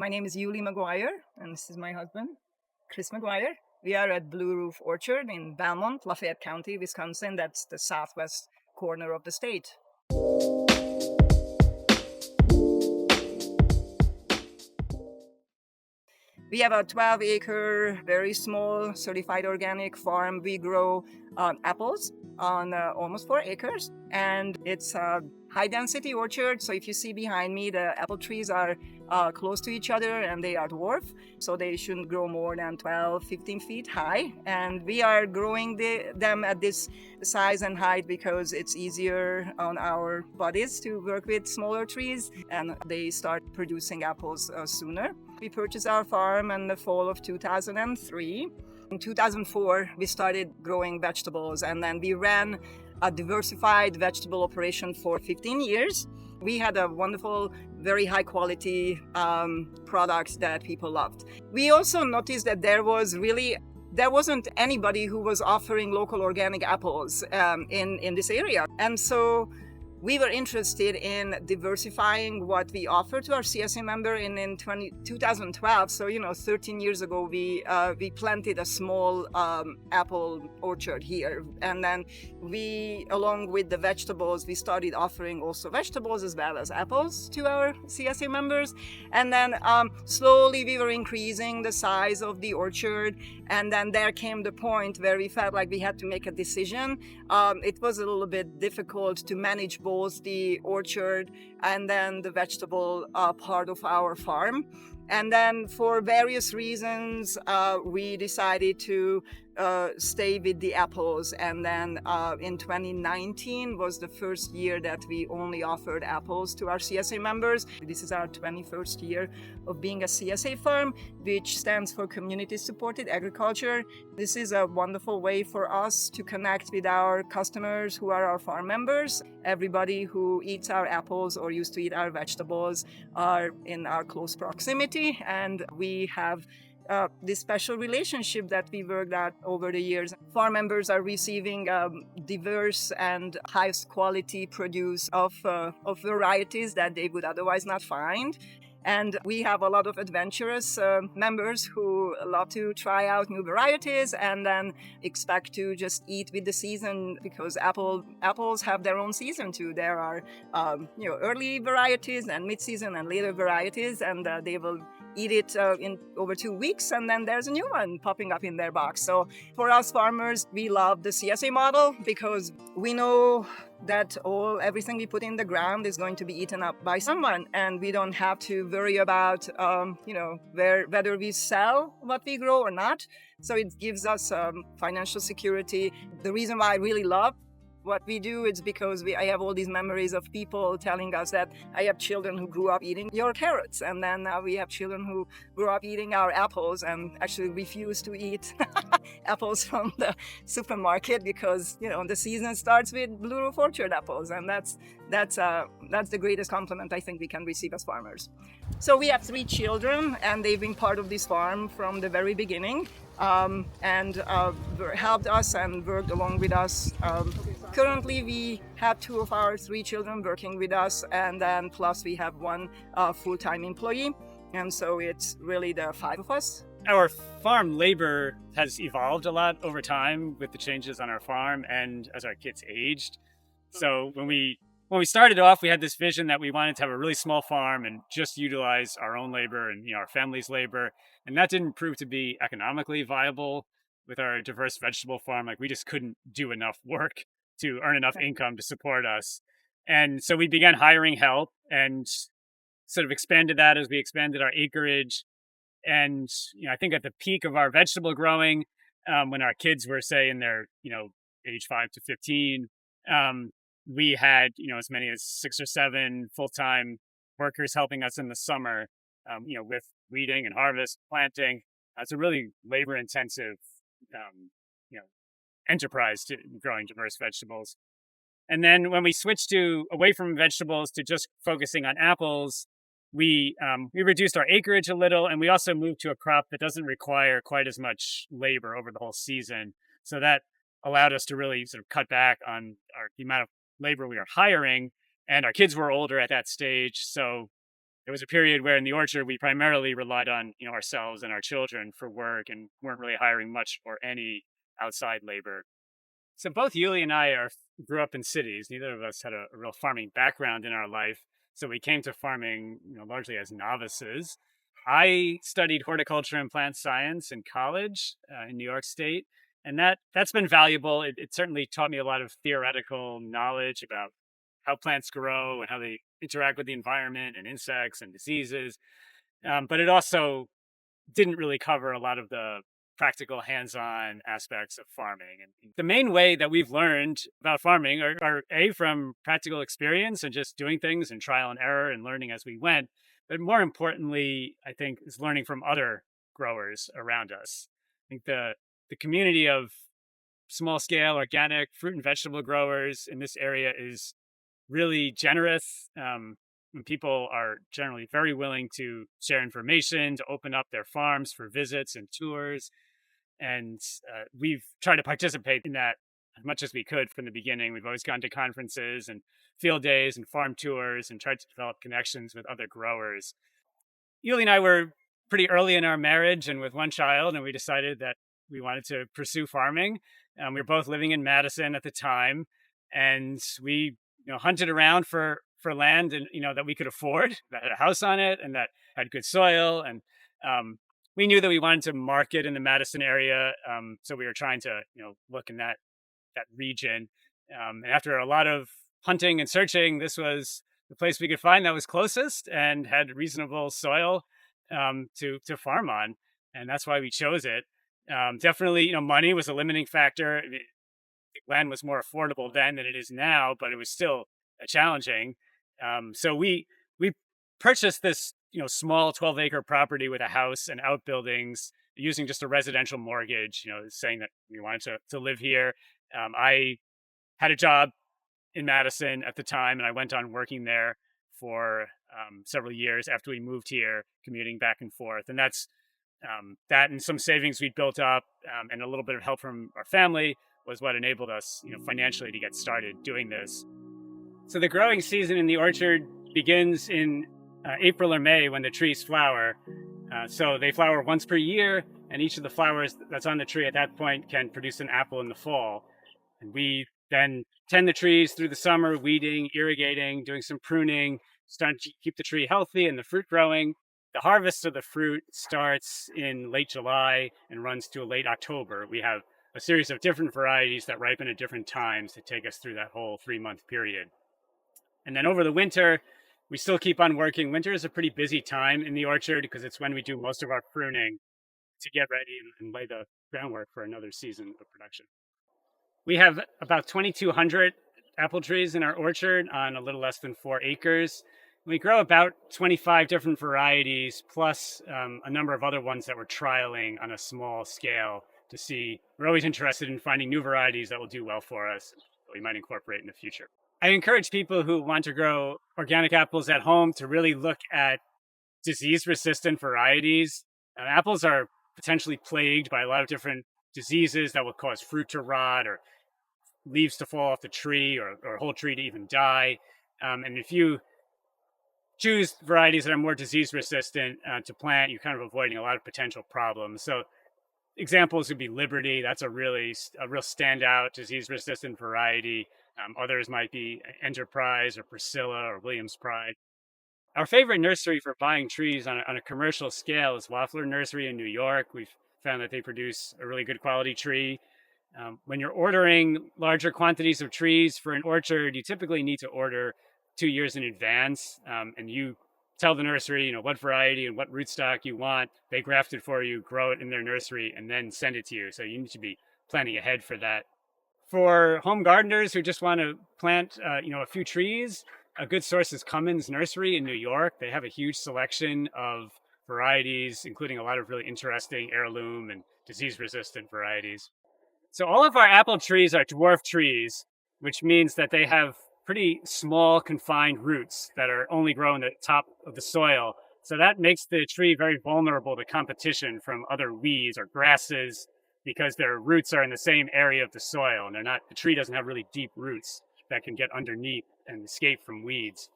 My name is Juli McGuire, and this is my husband, Chris McGuire. We are at Blue Roof Orchard in Belmont, Lafayette County, Wisconsin. That's the southwest corner of the state. We have a 12-acre, very small, certified organic farm. We grow apples on almost 4 acres, and it's a high-density orchard. So if you see behind me, the apple trees are close to each other, and they are dwarf, so they shouldn't grow more than 12, 15 feet high. And we are growing them at this size and height because it's easier on our bodies to work with smaller trees, and they start producing apples sooner. We purchased our farm in the fall of 2003. In 2004, we started growing vegetables, and then we ran a diversified vegetable operation for 15 years. We had a wonderful, very high quality products that people loved. We also noticed that there wasn't anybody who was offering local organic apples in this area. And so we were interested in diversifying what we offer to our CSA member. In 2012, so 13 years ago, we planted a small apple orchard here, and then we, along with the vegetables, we started offering also vegetables as well as apples to our CSA members. And then slowly we were increasing the size of the orchard, and then there came the point where we felt like we had to make a decision. It was a little bit difficult to manage both the orchard and then the vegetable part of our farm. And then for various reasons, we decided to stay with the apples. And then in 2019 was the first year that we only offered apples to our CSA members. This is our 21st year of being a CSA farm, which stands for Community Supported Agriculture. This is a wonderful way for us to connect with our customers who are our farm members. Everybody who eats our apples or used to eat our vegetables are in our close proximity, and we have this special relationship that we worked out over the years. Farm members are receiving diverse and highest quality produce of varieties that they would otherwise not find. And we have a lot of adventurous members who love to try out new varieties and then expect to just eat with the season, because apples have their own season too. There are early varieties and mid-season and later varieties, and they will eat it in over 2 weeks, and then there's a new one popping up in their box. So for us farmers, we love the CSA model because we know that everything we put in the ground is going to be eaten up by someone, and we don't have to worry about whether we sell what we grow or not. So it gives us financial security. The reason why I really love what we do is because I have all these memories of people telling us that I have children who grew up eating your carrots, and then now we have children who grew up eating our apples and actually refuse to eat apples from the supermarket because the season starts with Blue Roof Orchard apples, and that's the greatest compliment I think we can receive as farmers. So we have 3 children, and they've been part of this farm from the very beginning, and helped us and worked along with us. Currently, we have 2 of our 3 children working with us, and then plus we have 1 full-time employee, and so it's really the 5 of us. Our farm labor has evolved a lot over time with the changes on our farm and as our kids aged. So when we started off, we had this vision that we wanted to have a really small farm and just utilize our own labor and our family's labor, and that didn't prove to be economically viable with our diverse vegetable farm. Like, we just couldn't do enough work to earn enough income to support us. And so we began hiring help and sort of expanded that as we expanded our acreage. And I think at the peak of our vegetable growing, when our kids were, say, in their age 5 to 15, we had as many as 6 or 7 full-time workers helping us in the summer, with weeding and harvest, planting. It's a really labor-intensive enterprise to growing diverse vegetables. And then when we switched away from vegetables to just focusing on apples, we reduced our acreage a little, and we also moved to a crop that doesn't require quite as much labor over the whole season. So that allowed us to really sort of cut back on the amount of labor we were hiring, and our kids were older at that stage. So there was a period where in the orchard we primarily relied on ourselves and our children for work and weren't really hiring much or any outside labor. So both Yuli and I grew up in cities. Neither of us had a real farming background in our life, so we came to farming largely as novices. I studied horticulture and plant science in college in New York State, and that's been valuable. It certainly taught me a lot of theoretical knowledge about how plants grow and how they interact with the environment and insects and diseases. But it also didn't really cover a lot of the practical hands-on aspects of farming. And the main way that we've learned about farming are A, from practical experience and just doing things and trial and error and learning as we went. But more importantly, I think, is learning from other growers around us. I think the community of small scale organic fruit and vegetable growers in this area is really generous. And people are generally very willing to share information, to open up their farms for visits and tours. And we've tried to participate in that as much as we could from the beginning. We've always gone to conferences and field days and farm tours and tried to develop connections with other growers. Yuli and I were pretty early in our marriage and with one child, and we decided that we wanted to pursue farming. We were both living in Madison at the time, and we hunted around for land and that we could afford, that had a house on it and that had good soil. And we knew that we wanted to market in the Madison area, so we were trying to look in that region. And after a lot of hunting and searching, this was the place we could find that was closest and had reasonable soil to farm on, and that's why we chose it. Definitely, money was a limiting factor. Land was more affordable then than it is now, but it was still challenging. So we purchased this small 12-acre property with a house and outbuildings using just a residential mortgage. Saying that we wanted to live here. I had a job in Madison at the time, and I went on working there for several years after we moved here, commuting back and forth. And that's that and some savings we'd built up and a little bit of help from our family was what enabled us, financially to get started doing this. So the growing season in the orchard begins in April or May when the trees flower. So they flower once per year, and each of the flowers that's on the tree at that point can produce an apple in the fall. And we then tend the trees through the summer, weeding, irrigating, doing some pruning, starting to keep the tree healthy and the fruit growing. The harvest of the fruit starts in late July and runs to late October. We have a series of different varieties that ripen at different times to take us through that whole 3-month period. And then over the winter, we still keep on working. Winter is a pretty busy time in the orchard because it's when we do most of our pruning to get ready and lay the groundwork for another season of production. We have about 2,200 apple trees in our orchard on a little less than 4 acres. We grow about 25 different varieties, plus a number of other ones that we're trialing on a small scale to see. We're always interested in finding new varieties that will do well for us that we might incorporate in the future. I encourage people who want to grow organic apples at home to really look at disease-resistant varieties. Apples are potentially plagued by a lot of different diseases that will cause fruit to rot or leaves to fall off the tree or a whole tree to even die. And if you choose varieties that are more disease resistant to plant, you're kind of avoiding a lot of potential problems. So examples would be Liberty. That's a real standout disease resistant variety. Others might be Enterprise or Priscilla or Williams Pride. Our favorite nursery for buying trees on a commercial scale is Waffler Nursery in New York. We've found that they produce a really good quality tree. When you're ordering larger quantities of trees for an orchard, you typically need to order 2 years in advance, and you tell the nursery, what variety and what rootstock you want. They graft it for you, grow it in their nursery, and then send it to you. So you need to be planning ahead for that. For home gardeners who just want to plant, a few trees, a good source is Cummins Nursery in New York. They have a huge selection of varieties, including a lot of really interesting heirloom and disease-resistant varieties. So all of our apple trees are dwarf trees, which means that they have pretty small confined roots that are only grow in the top of the soil. So that makes the tree very vulnerable to competition from other weeds or grasses because their roots are in the same area of the soil and the tree doesn't have really deep roots that can get underneath and escape from weeds.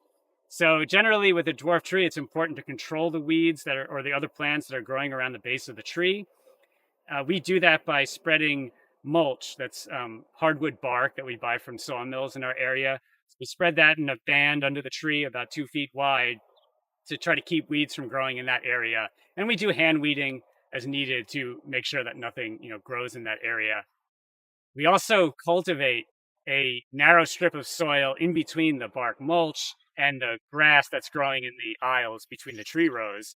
So generally with a dwarf tree, it's important to control the weeds that are, or the other plants that are growing around the base of the tree. We do that by spreading mulch, that's hardwood bark that we buy from sawmills in our area. So we spread that in a band under the tree about 2 feet wide to try to keep weeds from growing in that area. And we do hand weeding as needed to make sure that nothing, grows in that area. We also cultivate a narrow strip of soil in between the bark mulch and the grass that's growing in the aisles between the tree rows.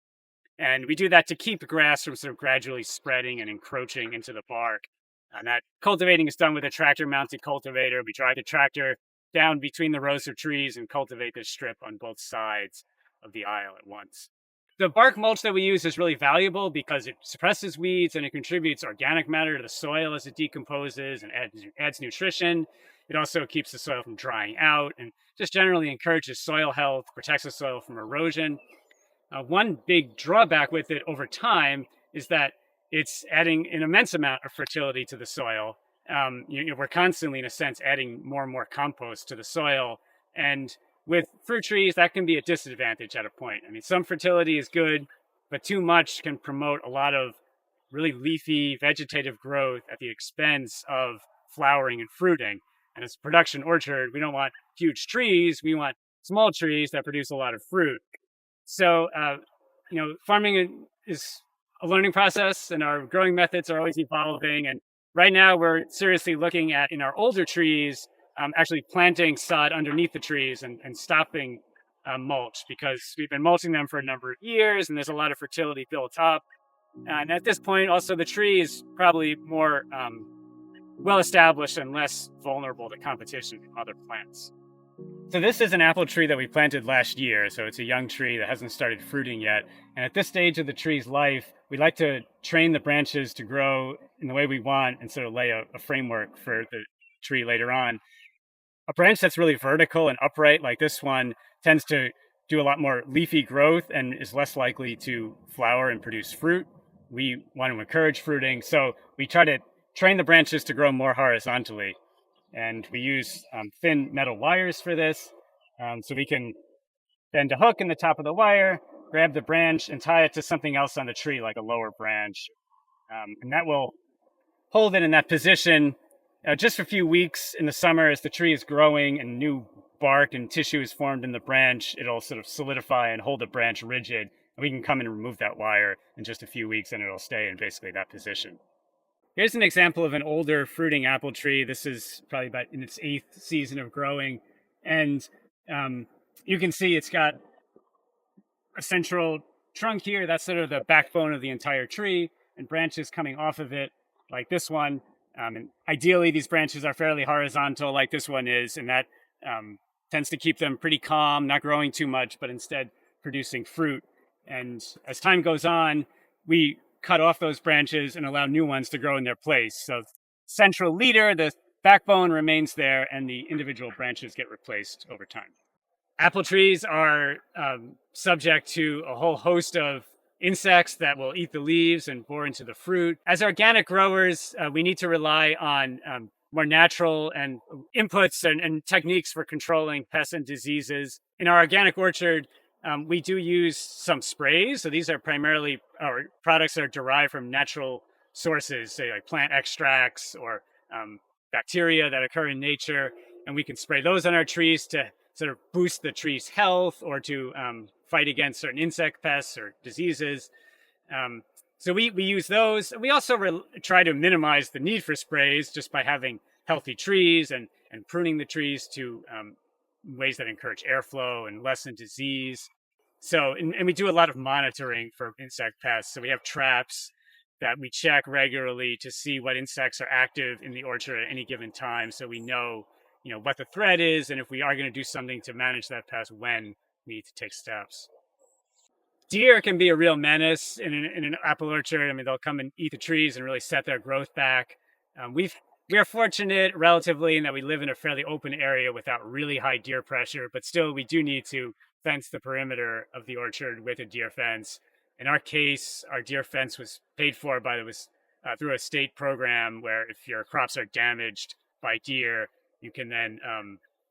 And we do that to keep the grass from sort of gradually spreading and encroaching into the bark. And that cultivating is done with a tractor mounted cultivator. We drive the tractor down between the rows of trees and cultivate this strip on both sides of the aisle at once. The bark mulch that we use is really valuable because it suppresses weeds and it contributes organic matter to the soil as it decomposes and adds nutrition. It also keeps the soil from drying out and just generally encourages soil health, protects the soil from erosion. One big drawback with it over time is that it's adding an immense amount of fertility to the soil. We're constantly, in a sense, adding more and more compost to the soil. And with fruit trees, that can be a disadvantage at a point. I mean, some fertility is good, but too much can promote a lot of really leafy vegetative growth at the expense of flowering and fruiting. And as a production orchard, we don't want huge trees. We want small trees that produce a lot of fruit. So, farming is a learning process and our growing methods are always evolving. And right now we're seriously looking at, in our older trees, actually planting sod underneath the trees and stopping mulch, because we've been mulching them for a number of years and there's a lot of fertility built up. And at this point, also the tree is probably more well established and less vulnerable to competition from other plants. So this is an apple tree that we planted last year. So it's a young tree that hasn't started fruiting yet. And at this stage of the tree's life, we like to train the branches to grow in the way we want and sort of lay a framework for the tree later on. A branch that's really vertical and upright like this one tends to do a lot more leafy growth and is less likely to flower and produce fruit. We want to encourage fruiting, so we try to train the branches to grow more horizontally. And we use thin metal wires for this. So we can bend a hook in the top of the wire, grab the branch and tie it to something else on the tree, like a lower branch. And that will hold it in that position just for a few weeks in the summer. As the tree is growing and new bark and tissue is formed in the branch, it'll sort of solidify and hold the branch rigid. And we can come and remove that wire in just a few weeks and it'll stay in basically that position. Here's an example of an older fruiting apple tree. This is probably about in its 8th season of growing. And you can see it's got a central trunk here. That's sort of the backbone of the entire tree, and branches coming off of it like this one. And ideally, these branches are fairly horizontal like this one is, and that tends to keep them pretty calm, not growing too much, but instead producing fruit. And as time goes on, we cut off those branches and allow new ones to grow in their place. So central leader, the backbone remains there, and the individual branches get replaced over time. Apple trees are subject to a whole host of insects that will eat the leaves and bore into the fruit. As organic growers, we need to rely on more natural and inputs and techniques for controlling pests and diseases. In our organic orchard, we do use some sprays. So these are primarily products that are derived from natural sources, say like plant extracts or bacteria that occur in nature. And we can spray those on our trees to sort of boost the tree's health or to fight against certain insect pests or diseases. So we use those. We also try to minimize the need for sprays just by having healthy trees and pruning the trees to ways that encourage airflow and lessen disease. So, and we do a lot of monitoring for insect pests. So we have traps that we check regularly to see what insects are active in the orchard at any given time. So we know, what the threat is, and if we are going to do something to manage that pest, when we need to take steps. Deer can be a real menace in an apple orchard. I mean, they'll come and eat the trees and really set their growth back. We are fortunate relatively in that we live in a fairly open area without really high deer pressure, but still we do need to fence the perimeter of the orchard with a deer fence. In our case, our deer fence was paid for through a state program where if your crops are damaged by deer, you can then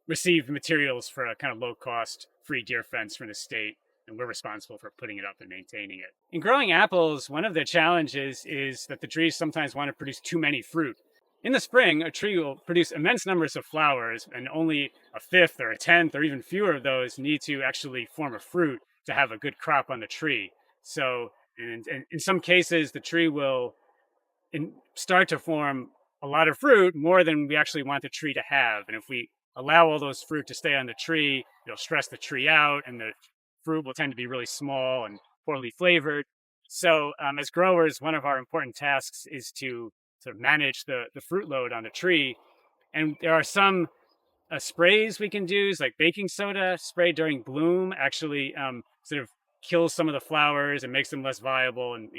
receive materials for a kind of low cost free deer fence from the state, and we're responsible for putting it up and maintaining it. In growing apples, one of the challenges is that the trees sometimes want to produce too many fruit. In the spring, a tree will produce immense numbers of flowers, and only a fifth or a tenth or even fewer of those need to actually form a fruit to have a good crop on the tree. So, in some cases, the tree will start to form a lot of fruit, more than we actually want the tree to have. And if we allow all those fruit to stay on the tree, it'll stress the tree out, and the fruit will tend to be really small and poorly flavored. So, as growers, one of our important tasks is to sort of manage the fruit load on the tree. And there are some sprays we can use, like baking soda spray during bloom, actually sort of kills some of the flowers and makes them less viable, and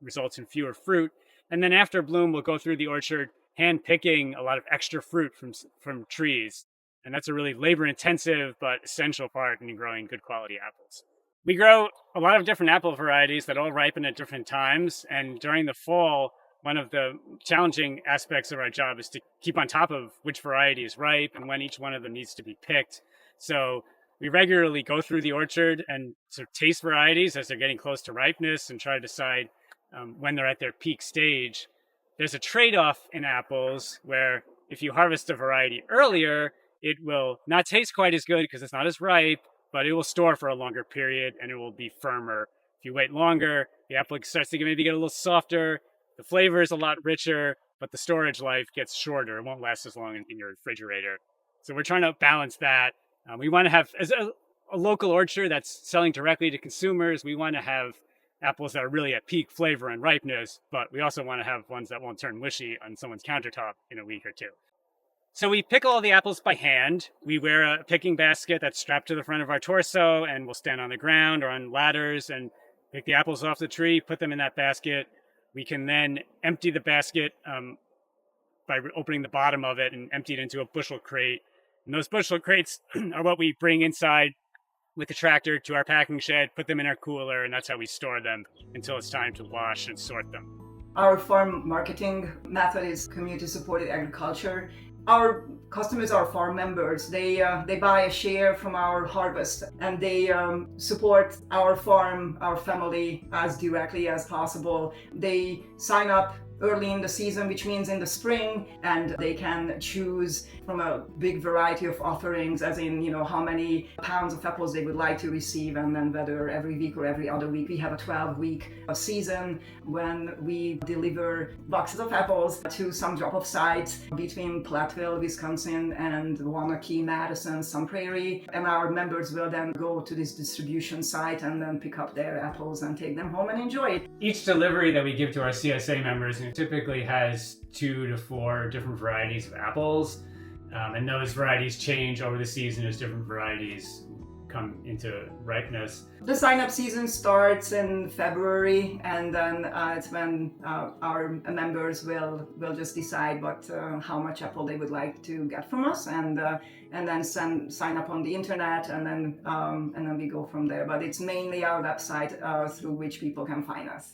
results in fewer fruit. And then after bloom, we'll go through the orchard hand picking a lot of extra fruit from trees. And that's a really labor intensive but essential part in growing good quality apples. We grow a lot of different apple varieties that all ripen at different times. And during the fall, one of the challenging aspects of our job is to keep on top of which variety is ripe and when each one of them needs to be picked. So we regularly go through the orchard and sort of taste varieties as they're getting close to ripeness and try to decide when they're at their peak stage. There's a trade-off in apples where if you harvest a variety earlier, it will not taste quite as good because it's not as ripe, but it will store for a longer period and it will be firmer. If you wait longer, the apple starts to maybe get a little softer. The flavor is a lot richer, but the storage life gets shorter. It won't last as long in your refrigerator. So we're trying to balance that. We want to have, as a local orchard that's selling directly to consumers, we want to have apples that are really at peak flavor and ripeness, but we also want to have ones that won't turn wishy on someone's countertop in a week or two. So we pick all the apples by hand. We wear a picking basket that's strapped to the front of our torso, and we'll stand on the ground or on ladders and pick the apples off the tree, put them in that basket. We can then empty the basket by opening the bottom of it and empty it into a bushel crate. And those bushel crates are what we bring inside with the tractor to our packing shed, put them in our cooler, and that's how we store them until it's time to wash and sort them. Our farm marketing method is community-supported agriculture. Our customers are farm members. They buy a share from our harvest, and they support our farm, our family, as directly as possible. They sign up early in the season, which means in the spring, and they can choose from a big variety of offerings, as in, how many pounds of apples they would like to receive, and then whether every week or every other week. We have a 12-week season when we deliver boxes of apples to some drop-off sites between Platteville, Wisconsin, and Waunakee, Madison, Sun Prairie, and our members will then go to this distribution site and then pick up their apples and take them home and enjoy it. Each delivery that we give to our CSA members typically has 2 to 4 different varieties of apples, and those varieties change over the season as different varieties come into ripeness. The sign-up season starts in February, and then it's when our members will just decide how much apple they would like to get from us, and then sign up on the internet, and then we go from there. But it's mainly our website through which people can find us.